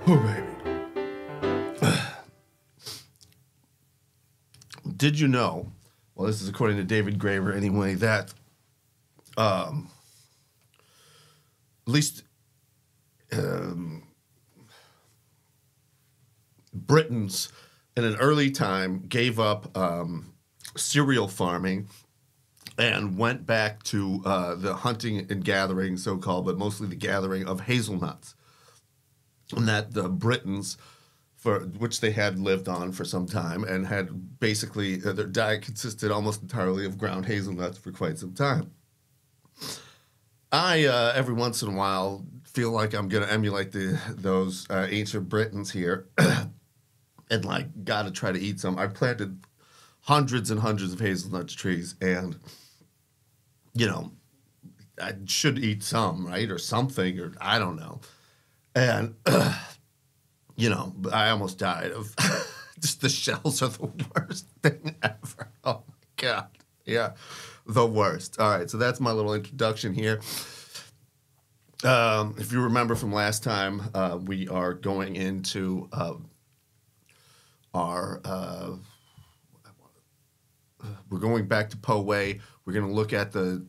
Oh, baby. Did you know, well, this is according to David Graeber anyway, that at least Britons in an early time gave up cereal farming and went back to the hunting and gathering, so-called, but mostly the gathering of hazelnuts. And that the Britons, for which they had lived on for some time, and had basically their diet consisted almost entirely of ground hazelnuts for quite some time. I every once in a while feel like I'm gonna emulate those ancient Britons here, and like gotta try to eat some. I planted hundreds and hundreds of hazelnut trees, and you know I should eat some, right, or something, or I don't know. And, you know, I almost died of just the shells are the worst thing ever. Oh, my God. Yeah, the worst. All right, so that's my little introduction here. If you remember from last time, we are going into we're going back to Poway. We're going to look at the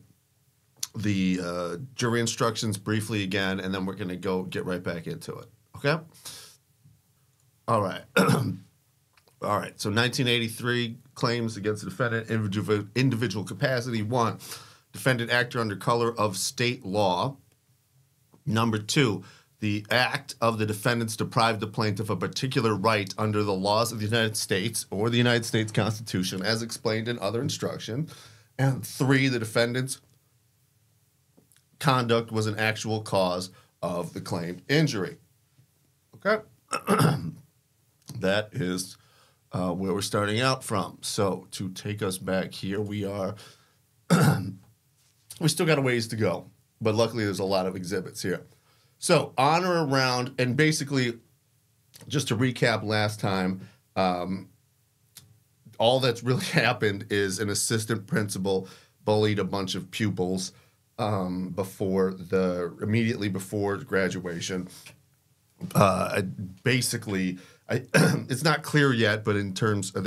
jury instructions briefly again, and then we're going to get right back into it. Okay? All right. All right. So 1983 claims against the defendant, individual capacity. 1, defendant actor under color of state law. Number 2, the act of the defendants deprived the plaintiff of a particular right under the laws of the United States or the United States Constitution, as explained in other instruction. And 3, the defendant's conduct was an actual cause of the claimed injury. Okay? That is where we're starting out from. So to take us back here, we still got a ways to go, but luckily there's a lot of exhibits here. So on or around, and basically, just to recap last time, all that's really happened is an assistant principal bullied a bunch of pupils immediately before graduation. It's not clear yet, but in terms of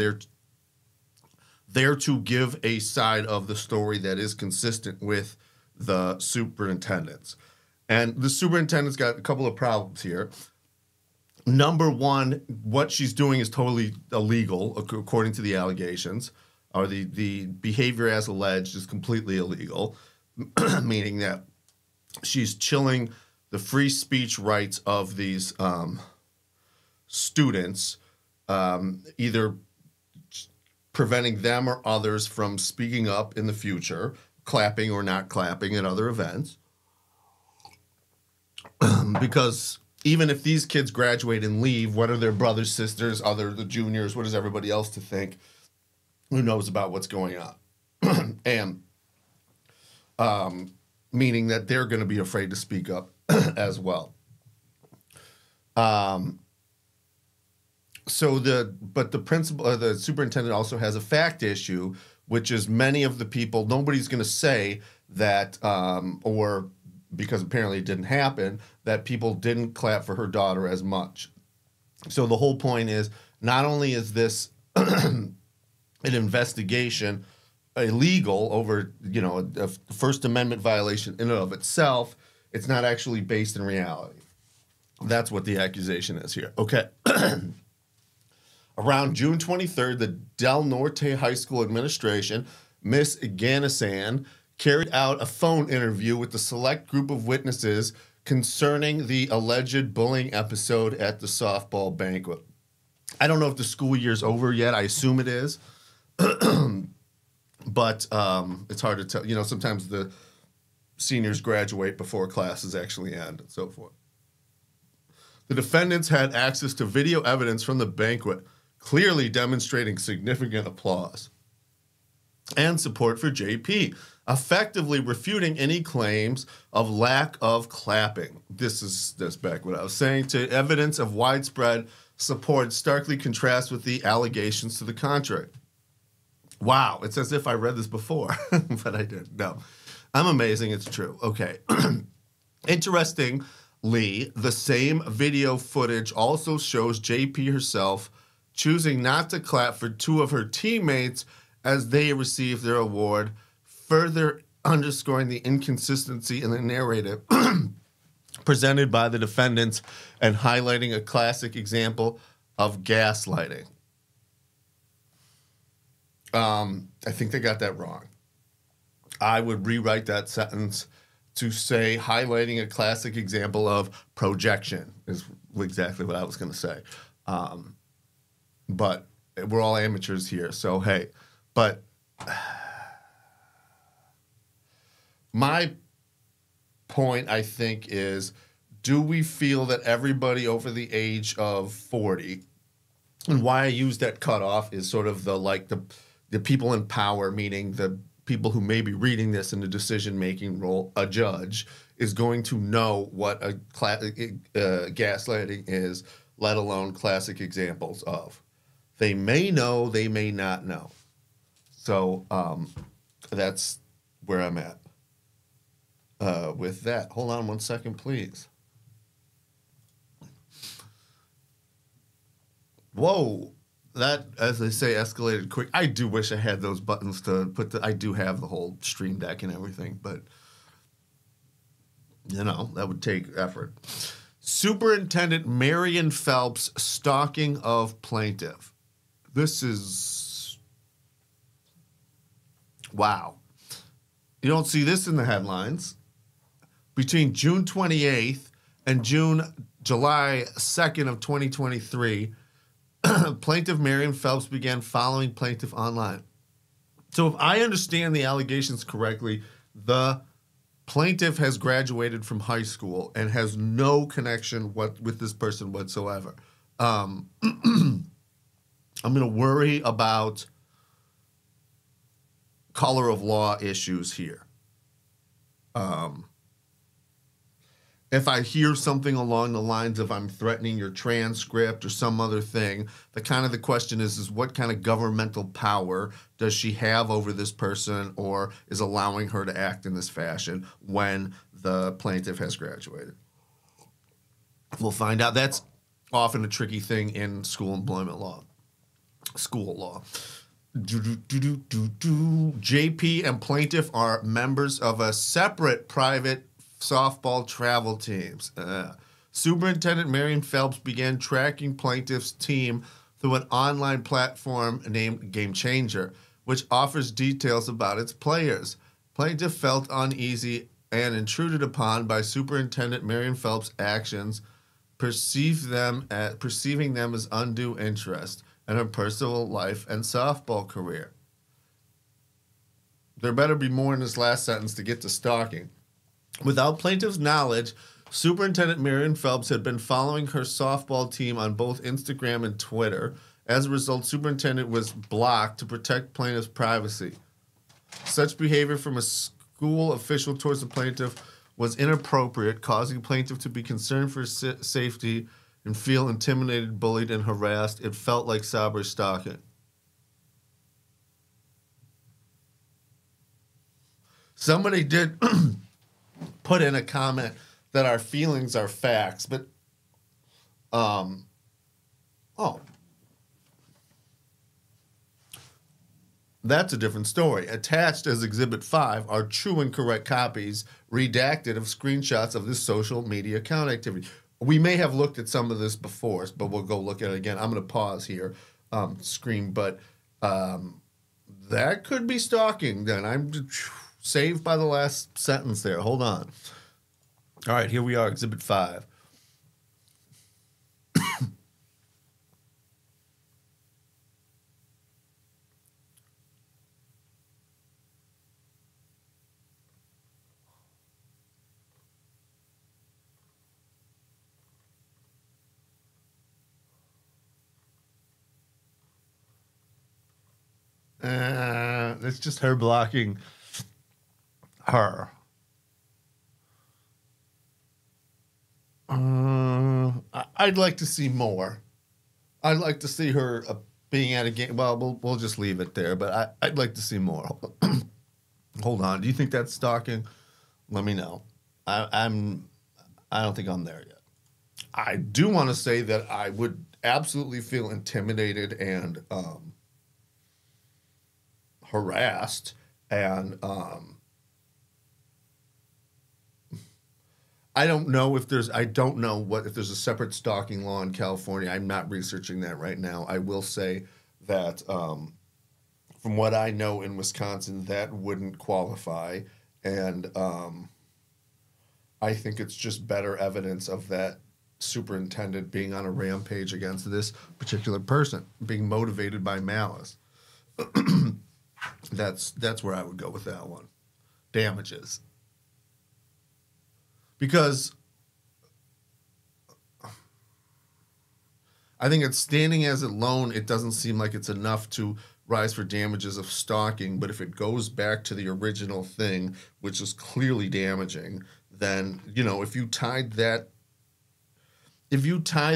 they're to give a side of the story that is consistent with the superintendent's. And the superintendent's got a couple of problems here. Number 1, what she's doing is totally illegal, according to the allegations, or the behavior as alleged is completely illegal. Meaning that she's chilling the free speech rights of these students, either preventing them or others from speaking up in the future, clapping or not clapping at other events. Because even if these kids graduate and leave, what are their brothers, sisters, the juniors, what is everybody else to think? Who knows about what's going on? And meaning that they're going to be afraid to speak up as well. But the principal, the superintendent also has a fact issue, which is many of the people, nobody's going to say that, or because apparently it didn't happen, that people didn't clap for her daughter as much. So the whole point is, not only is this an investigation illegal over, a First Amendment violation in and of itself, it's not actually based in reality. That's what the accusation is here. Okay. Around June 23rd, the Del Norte High School administration, Miss Ganisan, carried out a phone interview with the select group of witnesses concerning the alleged bullying episode at the softball banquet. I don't know if the school year's over yet. I assume it is. But it's hard to tell. Sometimes the seniors graduate before classes actually end and so forth. The defendants had access to video evidence from the banquet, clearly demonstrating significant applause and support for JP, effectively refuting any claims of lack of clapping. This back what I was saying, to evidence of widespread support starkly contrasts with the allegations to the contrary. Wow, it's as if I read this before, but I didn't. No, I'm amazing. It's true. Okay. Interestingly, the same video footage also shows JP herself choosing not to clap for two of her teammates as they receive their award, further underscoring the inconsistency in the narrative presented by the defendants and highlighting a classic example of gaslighting. I think they got that wrong. I would rewrite that sentence to say highlighting a classic example of projection is exactly what I was going to say. But we're all amateurs here, so hey. But my point, I think, is do we feel that everybody over the age of 40, and why I use that cutoff is sort of the people in power, meaning the people who may be reading this in the decision-making role, a judge, is going to know what a gaslighting is, let alone classic examples of. They may know, they may not know. So that's where I'm at with that. Hold on 1 second, please. Whoa. That, as they say, escalated quick. I do wish I had those buttons to put I do have the whole stream deck and everything, but, you know, that would take effort. Superintendent Marion Phelps stalking of plaintiff. This is, wow. You don't see this in the headlines. Between June 28th and July 2nd of 2023, plaintiff Marion Phelps began following plaintiff online. So if I understand the allegations correctly, the plaintiff has graduated from high school and has no connection with this person whatsoever. I'm going to worry about color of law issues here. If I hear something along the lines of I'm threatening your transcript or some other thing, the question is what kind of governmental power does she have over this person or is allowing her to act in this fashion when the plaintiff has graduated? We'll find out. That's often a tricky thing in school employment law. School law. JP and plaintiff are members of a separate private softball travel teams. Superintendent Marion Phelps began tracking plaintiff's team through an online platform named Game Changer, which offers details about its players. Plaintiff felt uneasy and intruded upon by Superintendent Marion Phelps' actions, perceiving them as undue interest in her personal life and softball career. There better be more in this last sentence to get to stalking. Without plaintiff's knowledge, Superintendent Marion Phelps had been following her softball team on both Instagram and Twitter. As a result, Superintendent was blocked to protect plaintiff's privacy. Such behavior from a school official towards the plaintiff was inappropriate, causing plaintiff to be concerned for his safety and feel intimidated, bullied, and harassed. It felt like cyber stalking. Somebody did put in a comment that our feelings are facts, but that's a different story. Attached as Exhibit 5 are true and correct copies, redacted, of screenshots of this social media account activity. We may have looked at some of this before, but we'll go look at it again. I'm going to pause here, screen, but that could be stalking then. I'm saved by the last sentence there. Hold on. All right, here we are, Exhibit 5. It's just her blocking her. I'd like to see more. I'd like to see her being at a game. Well, we'll just leave it there. But I'd like to see more. Hold on. Do you think that's stalking? Let me know. I don't think I'm there yet. I do want to say that I would absolutely feel intimidated and harassed, and I don't know if there's if there's a separate stalking law in California. I'm not researching that right now. I will say that from what I know in Wisconsin, that wouldn't qualify, and I think it's just better evidence of that superintendent being on a rampage against this particular person, being motivated by malice. That's where I would go with that one. Damages. Because I think it's standing as alone, it doesn't seem like it's enough to rise for damages of stalking, but if it goes back to the original thing, which is clearly damaging, then, if you tie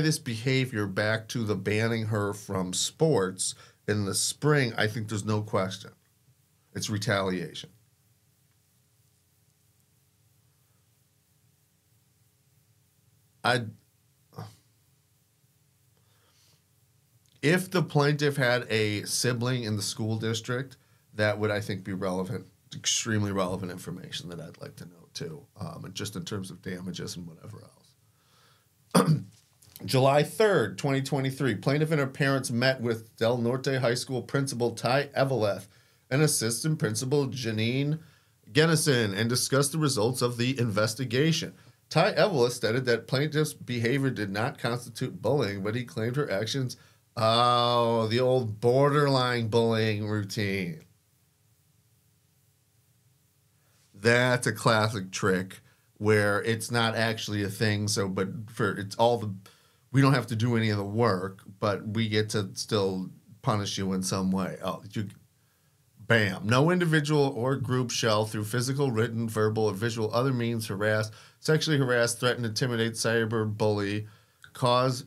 this behavior back to the banning her from sports in the spring, I think there's no question. It's retaliation. If the plaintiff had a sibling in the school district, that would, I think, be relevant, extremely relevant information that I'd like to know too, and just in terms of damages and whatever else. July 3rd, 2023, plaintiff and her parents met with Del Norte High School principal Ty Eveleth and assistant principal Janine Gennison and discussed the results of the investigation. Ty Eveleth stated that plaintiff's behavior did not constitute bullying, but he claimed her actions, the old borderline bullying routine. That's a classic trick where it's not actually a thing. We don't have to do any of the work, but we get to still punish you in some way. Bam. No individual or group shall, through physical, written, verbal, or visual other means, harass, sexually harass, threaten, intimidate, cyber bully, cause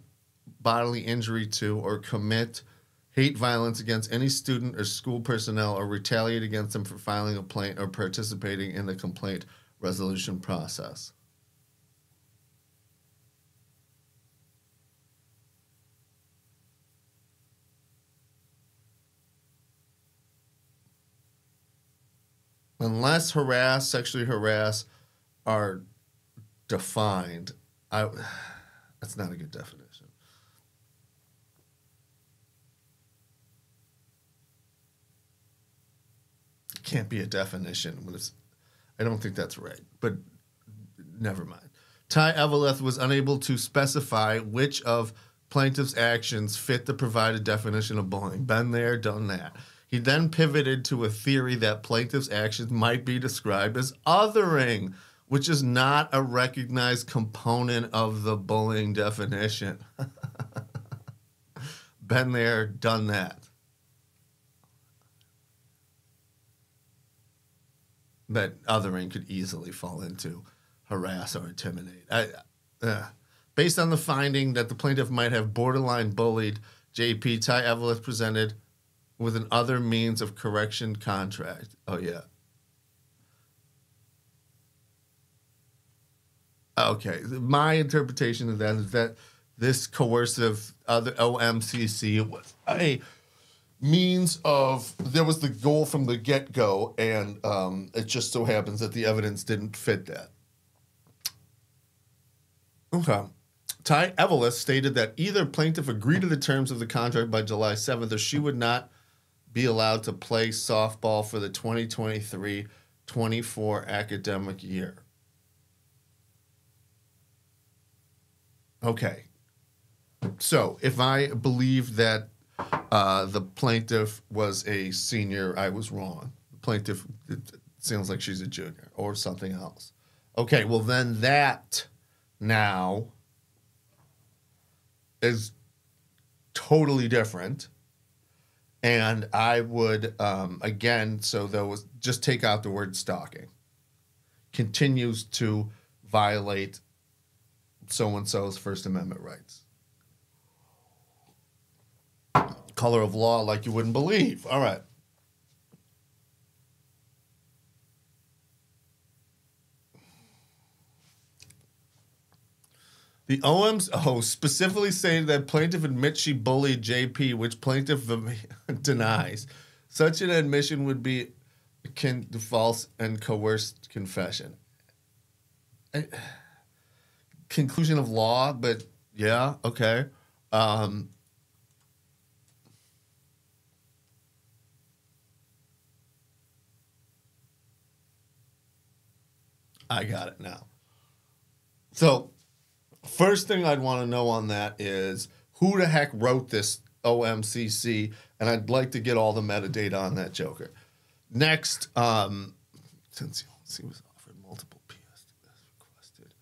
bodily injury to, or commit hate violence against any student or school personnel, or retaliate against them for filing a complaint or participating in the complaint resolution process. Unless sexually harass are defined, that's not a good definition. It can't be a definition when I don't think that's right, but never mind. Ty Eveleth was unable to specify which of plaintiff's actions fit the provided definition of bullying. Been there, done that. He then pivoted to a theory that plaintiff's actions might be described as othering, which is not a recognized component of the bullying definition. Been there, done that. But othering could easily fall into harass or intimidate. Based on the finding that the plaintiff might have borderline bullied JP, Ty Eveleth presented with an other means of correction contract. Oh, yeah. Okay. My interpretation of that is that this coercive other OMCC was a means of, there was the goal from the get-go, and it just so happens that the evidence didn't fit that. Okay. Ty Eveleth stated that either plaintiff agreed to the terms of the contract by July 7th or she would not be allowed to play softball for the 2023-24 academic year. Okay. So if I believe that the plaintiff was a senior, I was wrong. The plaintiff, it sounds like she's a junior or something else. Okay, well then that now is totally different. And I would, again, so there was, just take out the word stalking. Continues to violate so-and-so's First Amendment rights. color of law like you wouldn't believe. All right. The OMO specifically stated that plaintiff admits she bullied JP, which plaintiff denies. Such an admission would be akin to false and coerced confession. Conclusion of law, but yeah, okay. I got it now. So, first thing I'd want to know on that is who the heck wrote this OMCC, and I'd like to get all the metadata on that joker. Next, since the OMC was offered multiple PS as requested.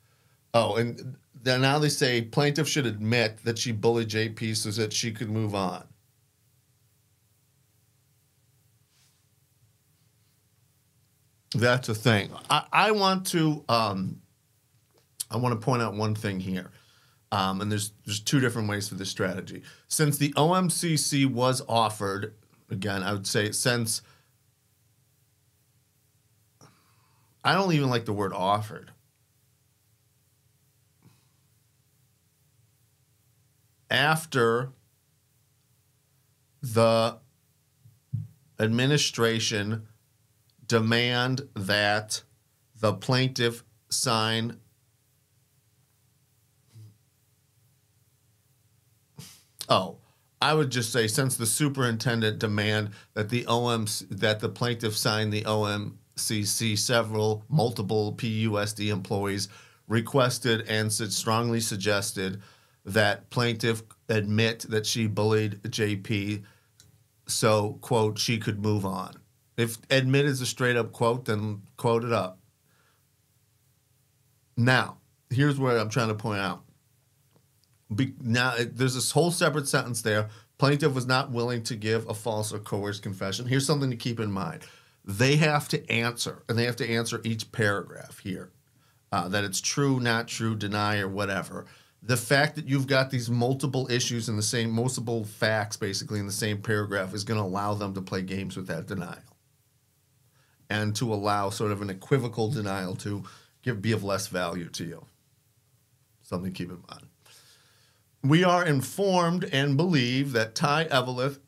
Oh, and then now they say plaintiff should admit that she bullied JP so that she could move on. That's a thing. I want to point out one thing here. And there's two different ways for this strategy. Since the OMCC was offered, again, I would say since, I don't even like the word offered. After the administration demand that the plaintiff sign I would just say since the superintendent demand that the plaintiff sign the OMCC, multiple PUSD employees requested and strongly suggested that plaintiff admit that she bullied JP, so quote she could move on. If admit is a straight up quote, then quote it up. Now, here's what I'm trying to point out. Now, there's this whole separate sentence there. Plaintiff was not willing to give a false or coerced confession. Here's something to keep in mind. They have to answer, and they have to answer each paragraph here. That it's true, not true, deny, or whatever. The fact that you've got these multiple issues in the same, multiple facts basically in the same paragraph is going to allow them to play games with that denial. And to allow sort of an equivocal denial to be of less value to you. Something to keep in mind. We are informed and believe that Ty Eveleth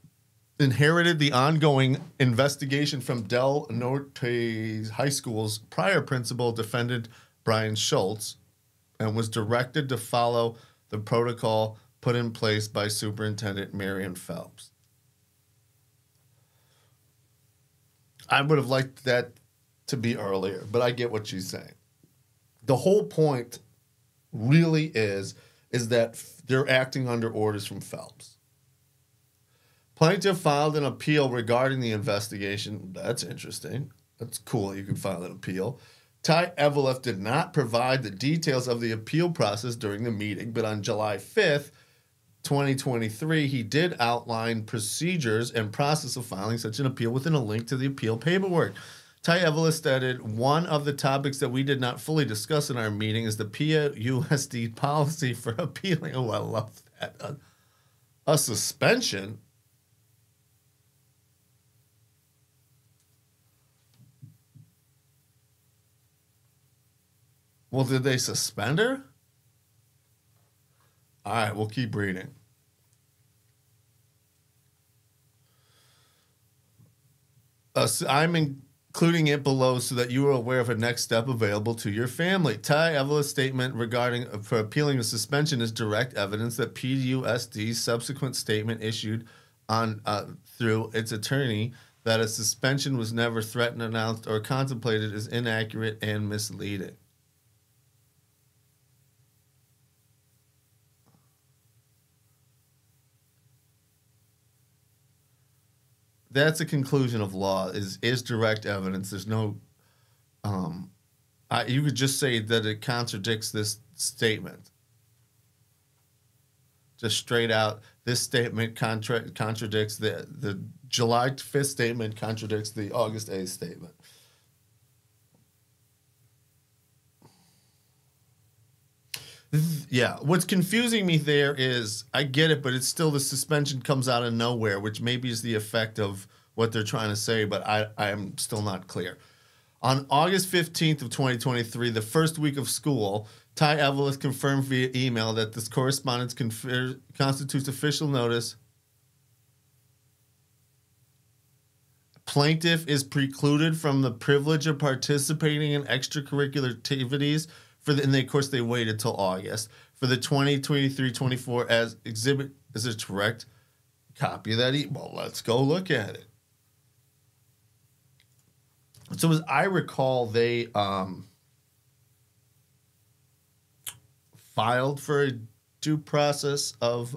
inherited the ongoing investigation from Del Norte High School's prior principal, defendant Brian Schultz, and was directed to follow the protocol put in place by Superintendent Marion Phelps. I would have liked that to be earlier, but I get what she's saying. The whole point really is that they're acting under orders from Phelps. Plaintiff filed an appeal regarding the investigation. That's interesting. That's cool. You can file an appeal. Ty Eveleth did not provide the details of the appeal process during the meeting, but on July 5th, 2023, he did outline procedures and process of filing such an appeal within a link to the appeal paperwork. Ty Eveleth stated, one of the topics that we did not fully discuss in our meeting is the PUSD policy for appealing. Oh, I love that. A suspension? Well, did they suspend her? All right, we'll keep reading. I'm including it below so that you are aware of a next step available to your family. Ty Eveleth's statement regarding for appealing the suspension is direct evidence that PUSD's subsequent statement issued on through its attorney that a suspension was never threatened, announced, or contemplated is inaccurate and misleading. That's a conclusion of law, is direct evidence. There's no, you could just say that it contradicts this statement. Just straight out, this statement contradicts the July 5th statement contradicts the August 8th statement. Yeah, what's confusing me there is I get it, but it's still the suspension comes out of nowhere, which maybe is the effect of what they're trying to say, but I am still not clear. On August 15th of 2023, the first week of school, Ty Eveleth confirmed via email that this correspondence constitutes official notice. Plaintiff is precluded from the privilege of participating in extracurricular activities and of course they waited till August for the 2023-24 as exhibit. Is it correct? Copy of that email. Well, let's go look at it. So as I recall, they filed for a due process of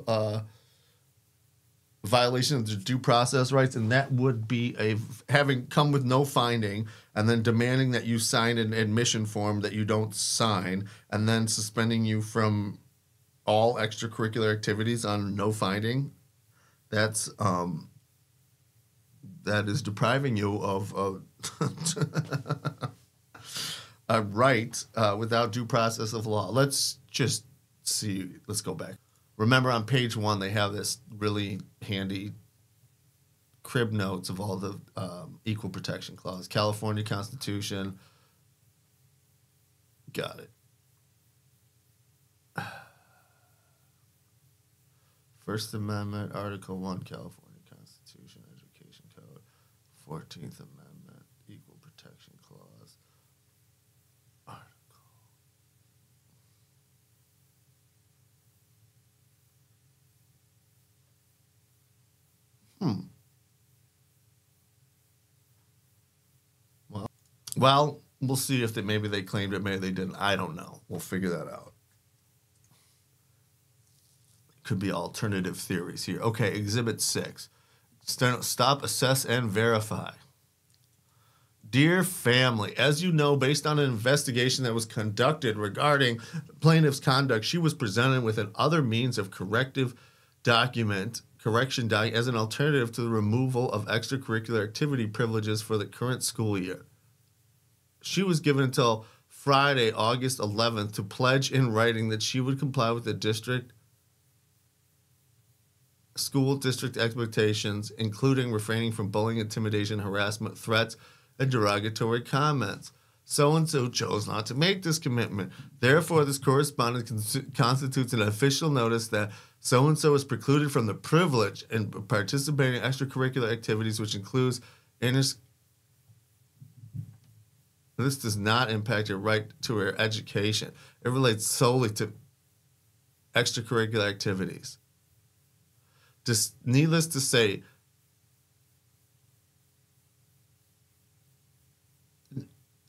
violation of the due process rights, and that would be having come with no finding and then demanding that you sign an admission form that you don't sign and then suspending you from all extracurricular activities on no finding. That is depriving you of a right without due process of law. Let's just see. Let's go back. Remember on page 1, they have this really handy crib notes of all the equal protection clause. California Constitution. Got it. First Amendment, Article 1, California Constitution, Education Code. 14th Amendment, Equal Protection Clause. Article. Well, we'll see if maybe they claimed it, maybe they didn't. I don't know. We'll figure that out. Could be alternative theories here. Okay, Exhibit 6. Stop, assess, and verify. Dear family, as you know, based on an investigation that was conducted regarding plaintiff's conduct, she was presented with an other means of correction document as an alternative to the removal of extracurricular activity privileges for the current school year. She was given until Friday, August 11th, to pledge in writing that she would comply with the school district expectations, including refraining from bullying, intimidation, harassment, threats, and derogatory comments. So-and-so chose not to make this commitment. Therefore, this correspondence constitutes an official notice that so-and-so is precluded from the privilege in participating in extracurricular activities, which includes this does not impact your right to her education. It relates solely to extracurricular activities. Needless to say,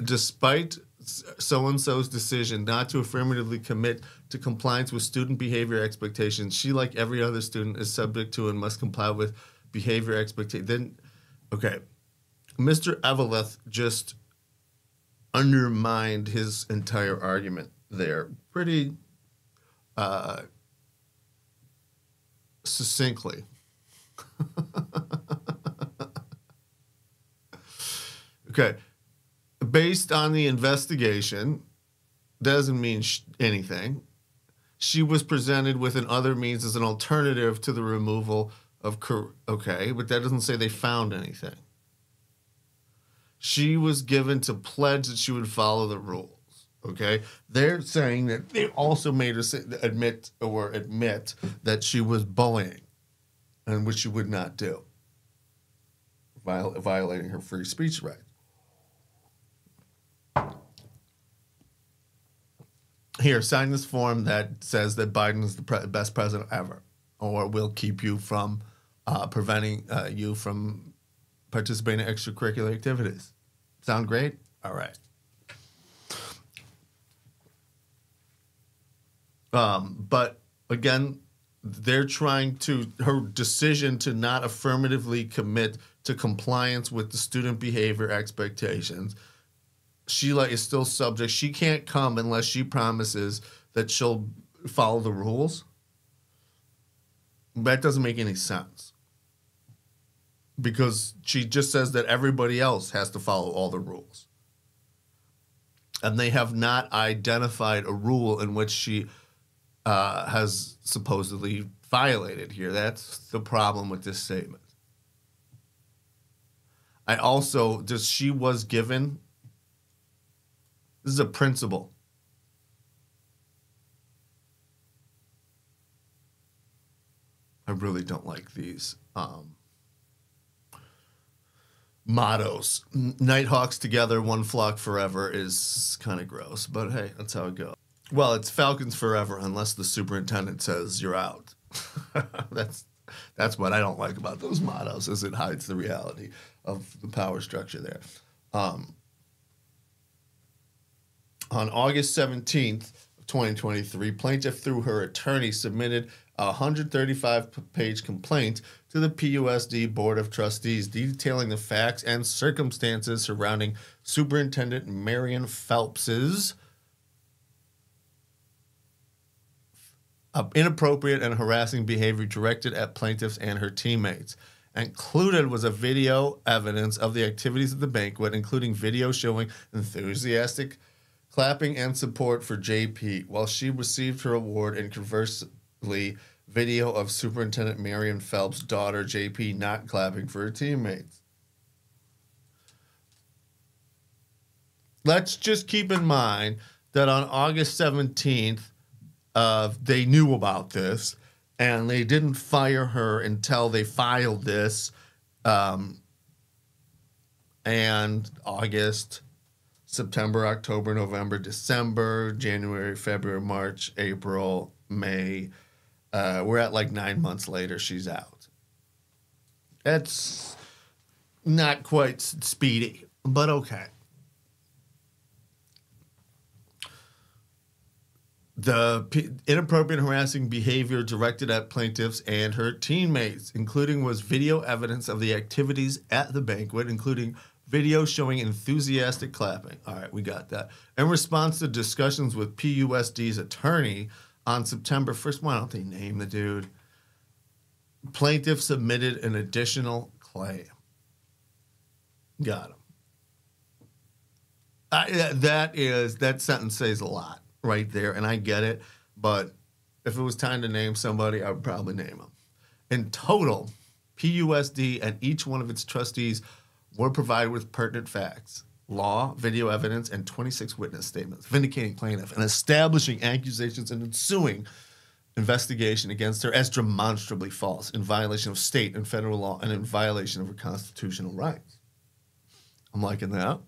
despite so-and-so's decision not to affirmatively commit to compliance with student behavior expectations, she, like every other student, is subject to and must comply with behavior expectations. Okay, Mr. Eveleth just undermined his entire argument there pretty succinctly. Okay. Based on the investigation, doesn't mean anything. She was presented with an other means as an alternative to the removal of... Okay, but that doesn't say they found anything. She was given to pledge that she would follow the rules. Okay? They're saying that they also made her admit that she was bullying, and which she would not do, violating her free speech rights. Here, sign this form that says that Biden is the best president ever, or will keep you from preventing you from participating in extracurricular activities. Sound great? All right. But again, they're her decision to not affirmatively commit to compliance with the student behavior expectations, Sheila is still subject. She can't come unless she promises that she'll follow the rules. That doesn't make any sense, because she just says that everybody else has to follow all the rules. And they have not identified a rule in which she has supposedly violated here. That's the problem with this statement. She was given, this is a principle. I really don't like these mottos. Nighthawks together, one flock forever is kind of gross, but hey, that's how it goes. Well, it's Falcons forever unless the superintendent says you're out. That's what I don't like about those mottos, is it hides the reality of the power structure there. On August 17th, 2023, plaintiff through her attorney submitted a 135-page complaint to the PUSD Board of Trustees detailing the facts and circumstances surrounding Superintendent Marion Phelps's inappropriate and harassing behavior directed at plaintiffs and her teammates. Included was a video evidence of the activities of the banquet, including video showing enthusiastic clapping and support for JP while she received her award, and conversely, video of Superintendent Marion Phelps' daughter JP not clapping for her teammates. Let's just keep in mind that on August 17th, they knew about this, and they didn't fire her until they filed this. And August, September, October, November, December, January, February, March, April, May. We're at like 9 months later, she's out. That's not quite speedy, but okay. The inappropriate harassing behavior directed at plaintiffs and her teammates, including was video evidence of the activities at the banquet, including video showing enthusiastic clapping. All right, we got that. In response to discussions with PUSD's attorney on September 1st, why don't they name the dude? Plaintiff submitted an additional claim. Got him. That sentence says a lot right there, and I get it, but if it was time to name somebody, I would probably name him. In total, PUSD and each one of its trustees were provided with pertinent facts, law, video evidence, and 26 witness statements, vindicating plaintiff and establishing accusations and ensuing investigation against her as demonstrably false, in violation of state and federal law, and in violation of her constitutional rights. I'm liking that.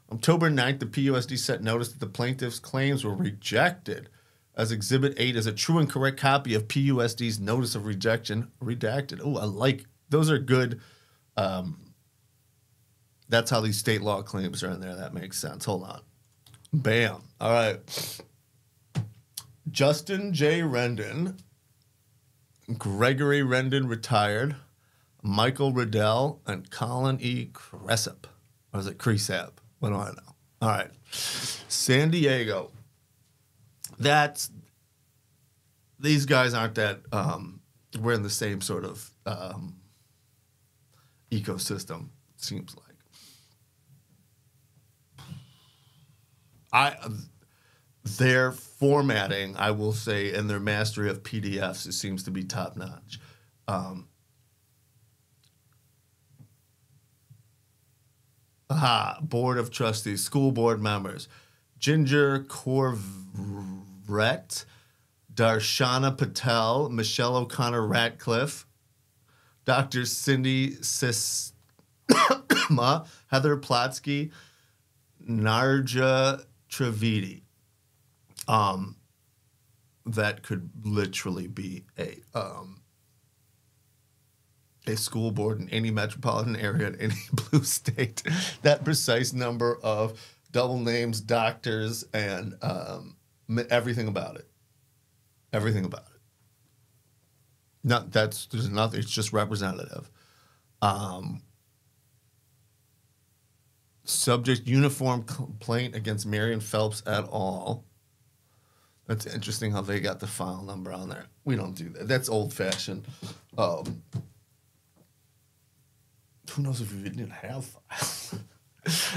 October 9th, the PUSD sent notice that the plaintiff's claims were rejected, as Exhibit 8 is a true and correct copy of PUSD's notice of rejection, redacted. Oh, I like, those are good. That's how these state law claims are in there. That makes sense. Hold on. Bam. All right. Justin J. Rendon, Gregory Rendon, retired, Michael Riddell, and Colin E. Cresap. Or is it Cresap? What do I know? All right. San Diego. These guys aren't that, we're in the same sort of ecosystem, it seems like. Their formatting, I will say, and their mastery of PDFs, it seems to be top notch. Board of Trustees, school board members. Ginger Corvette, Darshana Patel, Michelle O'Connor Ratcliffe, Dr. Cindy Sistma, Heather Plotsky, Narja Trivedi. That could literally be a school board in any metropolitan area in any blue state. That precise number of double names, doctors, and everything about it. Everything about it. There's nothing. It's just representative. Subject uniform complaint against Marion Phelps et al. That's interesting how they got the file number on there. We don't do that. That's old fashioned. Who knows if we didn't have files?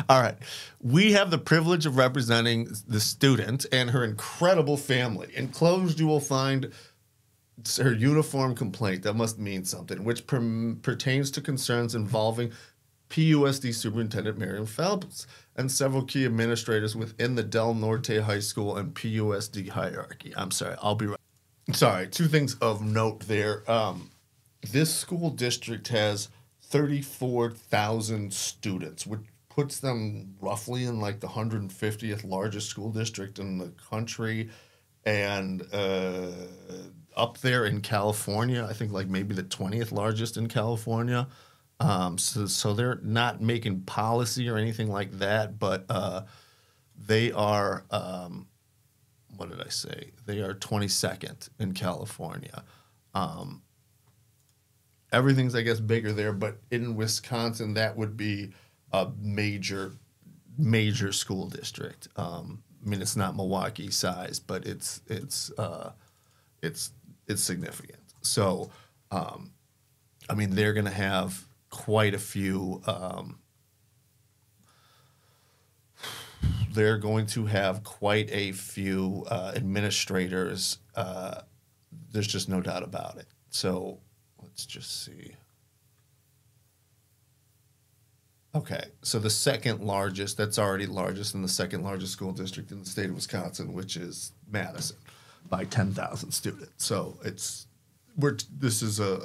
All right. We have the privilege of representing the student and her incredible family. Enclosed, you will find her uniform complaint. That must mean something, which pertains to concerns involving PUSD Superintendent Miriam Phelps and several key administrators within the Del Norte High School and PUSD hierarchy. I'm sorry, I'll be right. Sorry, two things of note there. This school district has 34,000 students, which puts them roughly in like the 150th largest school district in the country, and up there in California, I think like maybe the 20th largest in California. So they're not making policy or anything like that, but they are, what did I say? They are 22nd in California. Everything's, I guess, bigger there, but in Wisconsin, that would be a major school district. I mean, it's not Milwaukee size, but it's significant. So, I mean, they're going to have quite a few. They're going to have quite a few administrators. There's just no doubt about it. So let's just see. Okay, so the second largest, that's already largest, and the second largest school district in the state of Wisconsin, which is Madison, by 10,000 students. So this is a,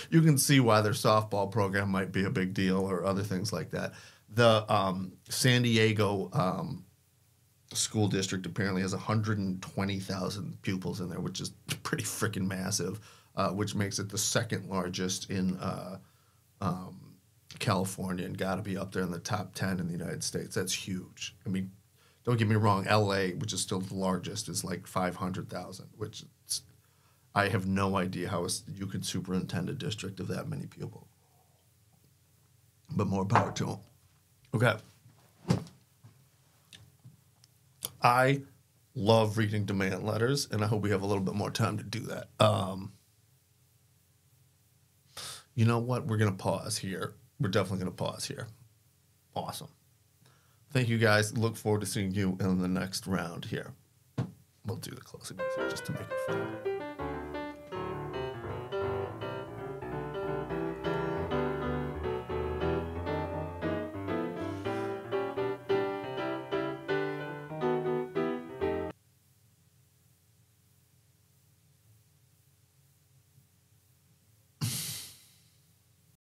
you can see why their softball program might be a big deal or other things like that. The San Diego school district apparently has 120,000 pupils in there, which is pretty freaking massive, which makes it the second largest in California, and got to be up there in the top 10 in the United States. That's huge. I mean, don't get me wrong, LA, which is still the largest, is like 500,000, which I have no idea how you could superintend a district of that many people. But more power to them. Okay. I love reading demand letters, and I hope we have a little bit more time to do that. You know what? We're going to pause here. We're definitely going to pause here. Awesome. Thank you, guys. Look forward to seeing you in the next round here. We'll do the closing music just to make it fun.